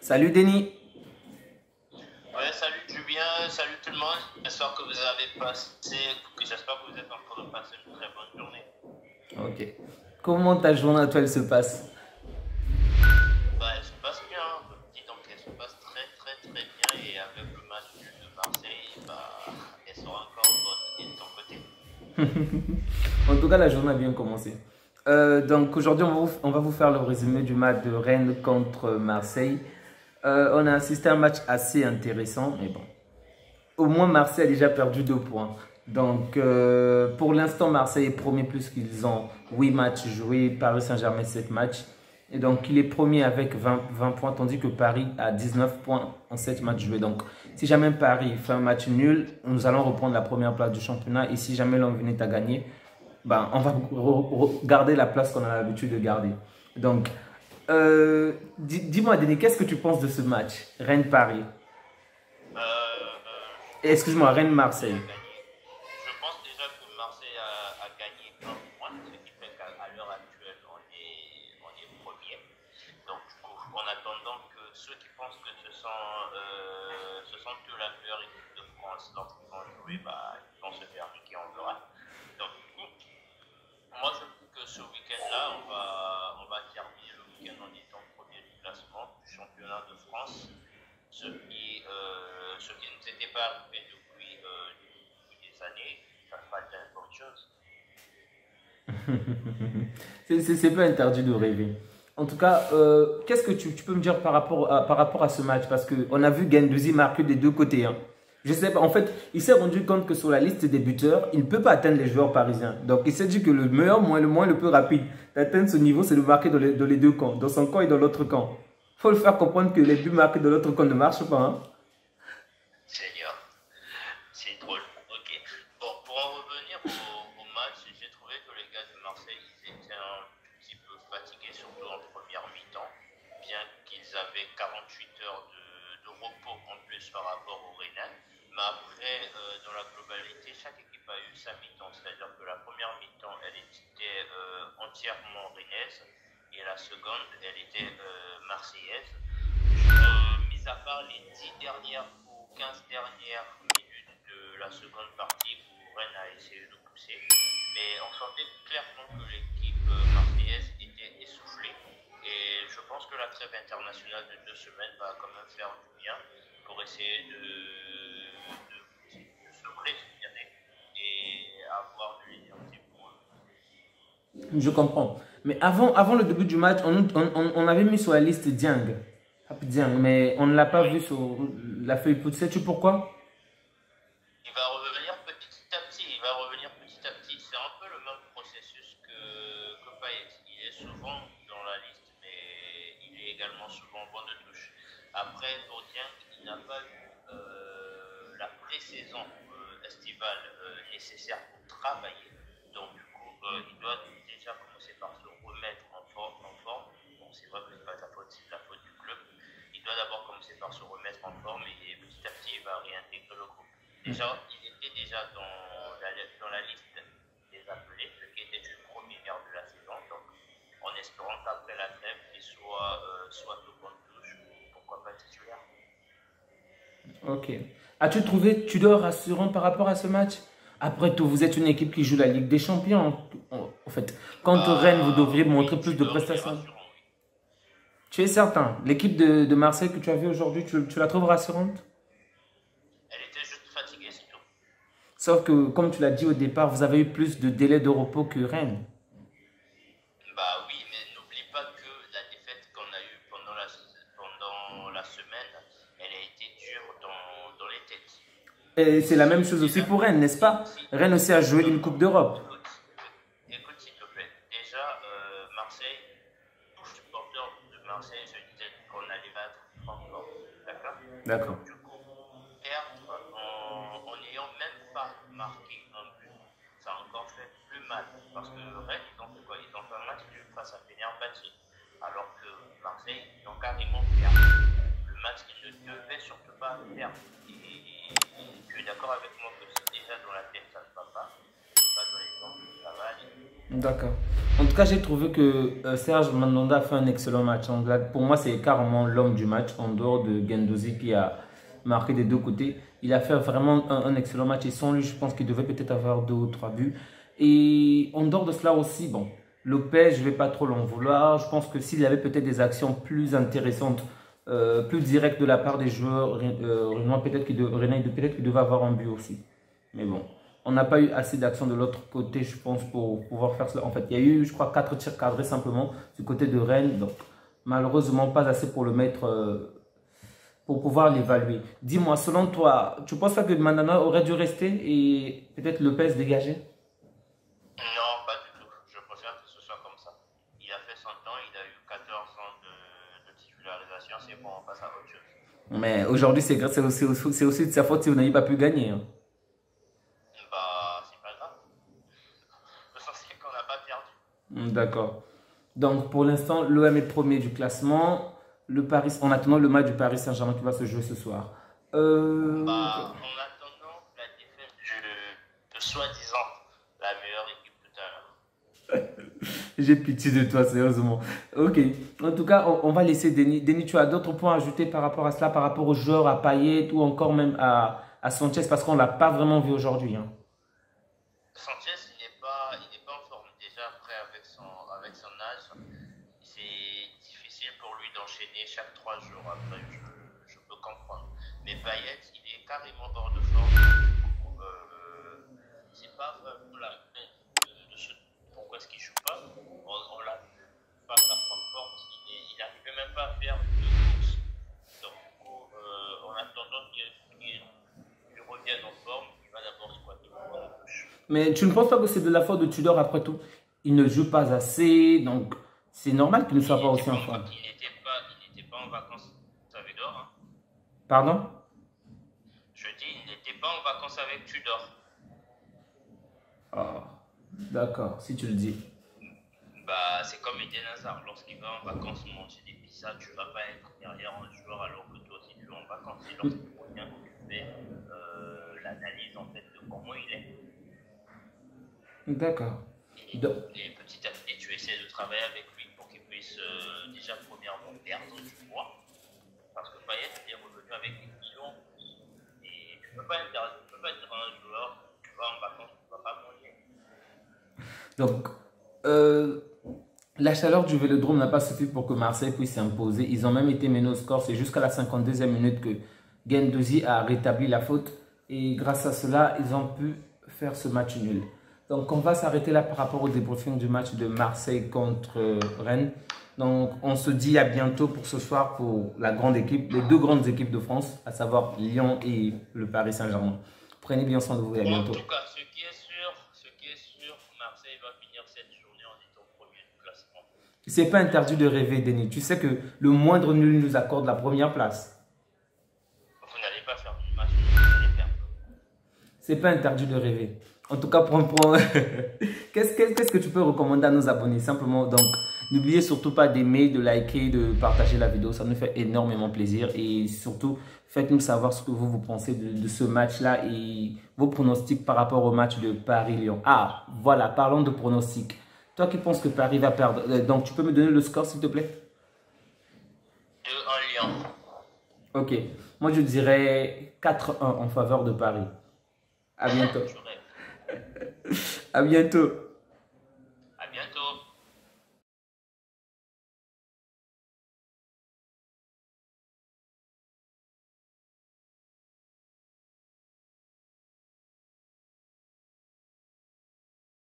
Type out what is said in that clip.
Salut Denis. Ouais, salut Julien, salut tout le monde. J'espère que vous avez passé, j'espère que vous êtes en train de passer une très bonne journée. Ok. Comment ta journée à toi elle se passe? Bah, elle se passe bien, dis donc, elle se passe très très très bien et avec le match nul de Marseille, bah, elle sera encore bonne. Et de ton côté? En tout cas, la journée a bien commencé. Donc aujourd'hui, on va vous faire le résumé du match de Rennes contre Marseille. On a assisté à un match assez intéressant, mais bon. Au moins, Marseille a déjà perdu 2 points. Donc, pour l'instant, Marseille est premier puisqu'ils ont 8 matchs joués, Paris Saint-Germain 7 matchs. Et donc, il est premier avec 20 points, tandis que Paris a 19 points en 7 matchs joués. Donc, si jamais Paris fait un match nul, nous allons reprendre la première place du championnat. Et si jamais l'on venait à gagner, ben, on va garder la place qu'on a l'habitude de garder. Donc, dis-moi, Denis, qu'est-ce que tu penses de ce match, Rennes-Paris? Excuse-moi, Marseille Rennes-Marseille. a gagné. Je pense déjà que Marseille a gagné un point, ce qui fait qu'à l'heure actuelle, on est premier. Donc, du coup, en attendant que ceux qui pensent que ce sont que la meilleure équipe de France lorsqu'ils vont jouer, bah, ils vont se faire niquer, on verra. Donc, du coup, moi, je trouve que ce week-end-là, on va terminer le week-end en étant premier du classement du championnat de France, ce qui ne s'était pas arrivé depuis des années. Ça sera déjà une bonne chose. C'est pas interdit de rêver. En tout cas, qu'est-ce que tu peux me dire par rapport à ce match? Parce qu'on a vu Guendouzi marquer des deux côtés. Hein. Je sais pas, en fait, il s'est rendu compte que sur la liste des buteurs, il ne peut pas atteindre les joueurs parisiens. Donc, il s'est dit que le meilleur, le plus rapide d'atteindre ce niveau, c'est de marquer dans les deux camps, dans son camp et dans l'autre camp. Il faut le faire comprendre que les buts marqués dans l'autre camp ne marchent pas. Hein. Seigneur, c'est drôle. Ok. Bon, pour en revenir au match, j'ai trouvé que les gars de Marseille, ils étaient un petit peu fatigués, surtout en première mi-temps, bien qu'ils avaient 48 heures de repos en plus par rapport au Rennais. Mais après, dans la globalité, chaque équipe a eu sa mi-temps, c'est-à-dire que la première mi-temps, elle était entièrement rennaise et la seconde, elle était marseillaise. Mis à part les 10 dernières ou 15 dernières minutes de la seconde partie où Rennes a essayé de pousser, mais on sentait clairement que l'équipe marseillaise était essoufflée. Et je pense que la trêve internationale de 2 semaines va quand même faire du bien pour essayer de se régénérer et avoir de l'énergie pour eux. Je comprends. Mais avant le début du match, on avait mis sur la liste Dieng. Dieng, mais on ne l'a pas Oui, vu sur la feuille pouce. Sais-tu pourquoi? il va revenir petit à petit, il va revenir petit à petit. C'est un peu le même processus que Payet. Il est souvent dans la liste, mais il est également souvent bon de touche. Après, pour Dieng, il n'a pas eu la pré-saison estivale nécessaire pour travailler. Donc, du coup, il doit déjà commencer par se remettre en forme. Bon, c'est vrai que ce n'est pas sa faute, c'est la faute du club. Il doit d'abord commencer par se remettre en forme et petit à petit, il va réintégrer le groupe. Déjà, il était déjà dans la liste des appelés, ce qui était une première de la saison. Donc, en espérant qu'après la trêve, il soit de bonne touche ou pourquoi pas titulaire. Ok. As-tu trouvé Tudor rassurant par rapport à ce match? Après tout, vous êtes une équipe qui joue la Ligue des Champions. En fait, contre Rennes, vous devriez Bah montrer oui, plus de Tudor, il est prestations. rassurant, oui. Tu es certain? L'équipe de Marseille que tu as vue aujourd'hui, tu la trouves rassurante? Elle était juste fatiguée, c'est tout. Sauf que, comme tu l'as dit au départ, vous avez eu plus de délais de repos que Rennes. Bah oui, mais n'oublie pas que la défaite qu'on a eue pendant la semaine, elle a été dure dans les têtes. Et c'est la même Si chose aussi déjà, pour Rennes, n'est-ce si, pas? si, Rennes aussi a joué non, une non, Coupe d'Europe. écoute s'il te plaît. Déjà, Marseille, tout supporter de Marseille se disait qu'on allait battre Francfort. D'accord? D'accord. Donc, du coup, perdre en n'ayant même pas marqué un but, ça a encore fait plus mal. Parce que Rennes, ils ont fait quoi? Ils ont fait un match nul face à Fenerbahçe. Alors que Marseille, ils ont carrément perdu le match qu'ils ne devaient surtout pas perdre. Et tu es d'accord avec moi que si déjà dans la tête ça ne va pas, c'est pas dans les jambes que ça va aller. D'accord. En tout cas, j'ai trouvé que Serge Mandanda a fait un excellent match. Pour moi, c'est carrément l'homme du match, en dehors de Guendouzi qui a marqué des deux côtés. Il a fait vraiment un excellent match et sans lui, je pense qu'il devait peut-être avoir 2 ou 3 buts. Et en dehors de cela aussi, bon, Lopez, je ne vais pas trop l'en vouloir. Je pense que s'il y avait peut-être des actions plus intéressantes, plus directes de la part des joueurs, Renoir, peut-être qu'il devait avoir un but aussi. Mais bon. On n'a pas eu assez d'actions de l'autre côté, je pense, pour pouvoir faire cela. En fait, il y a eu, je crois, 4 tirs cadrés simplement du côté de Rennes. Donc, malheureusement, pas assez pour le mettre, pour pouvoir l'évaluer. Dis-moi, selon toi, tu penses pas que Mandanda aurait dû rester et peut-être Lopez dégager? Non, pas du tout. Je préfère que ce soit comme ça. Il a fait son temps, il a eu 14 ans de titularisation, c'est bon, on passe à autre chose. Mais aujourd'hui, c'est aussi de sa faute si vous n'avez pas pu gagner, hein. Bah, c'est pas grave. L'essentiel c'est qu'on n'a pas perdu. D'accord. Donc, pour l'instant, l'OM est premier du classement. En attendant le match du Paris Saint-Germain qui va se jouer ce soir. Bah, en attendant la défaite de soi-disant la meilleure équipe tout à l'heure. J'ai pitié de toi, sérieusement. Ok. En tout cas, on va laisser Denis. Denis, tu as d'autres points à ajouter par rapport à cela, par rapport aux joueurs, à Payet ou encore même à Sanchez, parce qu'on ne l'a pas vraiment vu aujourd'hui, hein. Sanchez, il n'est pas en forme. Déjà, après, avec son âge, c'est difficile pour lui d'enchaîner chaque 3 jours. Après, je peux comprendre. Mais Payet, il est carrément hors de forme. C'est pas vraiment la peine pourquoi est-ce qu'il joue pas. On l'a vu face à Francfort, il n'arrivait même pas à faire 2 courses. Donc, du coup, en attendant qu'il revienne en forme, il va d'abord équater la touche. Mais tu ne penses pas que c'est de la faute de Tudor après tout? Il ne joue pas assez, donc c'est normal qu'il ne soit pas aussi en forme. Il n'était pas en vacances avec Tudor. Hein. Pardon? Je dis, il n'était pas en vacances avec Tudor. Oh, d'accord, si tu le dis. Bah, c'est comme Eden Hazard. Lorsqu'il va en vacances manger des pizzas, tu ne vas pas être derrière un joueur alors que toi aussi tu es en vacances. Et lorsqu'il revient, tu fais l'analyse en fait de comment il est. D'accord. Et petit à petit, tu essaies de travailler avec lui pour qu'il puisse déjà premièrement perdre du poids. Parce que Payet est revenu avec des kilos. Et tu ne peux pas dire à un joueur, tu vas en vacances, tu ne vas pas manger. Donc, la chaleur du Vélodrome n'a pas suffi pour que Marseille puisse s'imposer. Ils ont même été menés au score. C'est jusqu'à la 52e minute que Guendouzi a rétabli la faute. Et grâce à cela, ils ont pu faire ce match nul. Donc, on va s'arrêter là par rapport au débriefing du match de Marseille contre Rennes. Donc, on se dit à bientôt pour ce soir pour la grande équipe, les 2 grandes équipes de France, à savoir Lyon et le Paris Saint-Germain. Prenez bien soin de vous et à bientôt. En tout cas, ce qui est sûr, Marseille va finir cette journée en étant premier du classement. C'est pas interdit de rêver, Denis. Tu sais que le moindre nul nous accorde la première place. Vous n'allez pas faire du match, vous allez perdre. C'est pas interdit de rêver. En tout cas, qu'est-ce que tu peux recommander à nos abonnés? Simplement, donc, n'oubliez surtout pas d'aimer, de liker, de partager la vidéo. Ça nous fait énormément plaisir. Et surtout, faites-nous savoir ce que vous pensez de ce match-là et vos pronostics par rapport au match de Paris-Lyon. Ah, voilà, parlons de pronostics. Toi qui penses que Paris va perdre, donc tu peux me donner le score, s'il te plaît? 2-1 Lyon. Ok, moi je dirais 4-1 en faveur de Paris. À bientôt. À bientôt.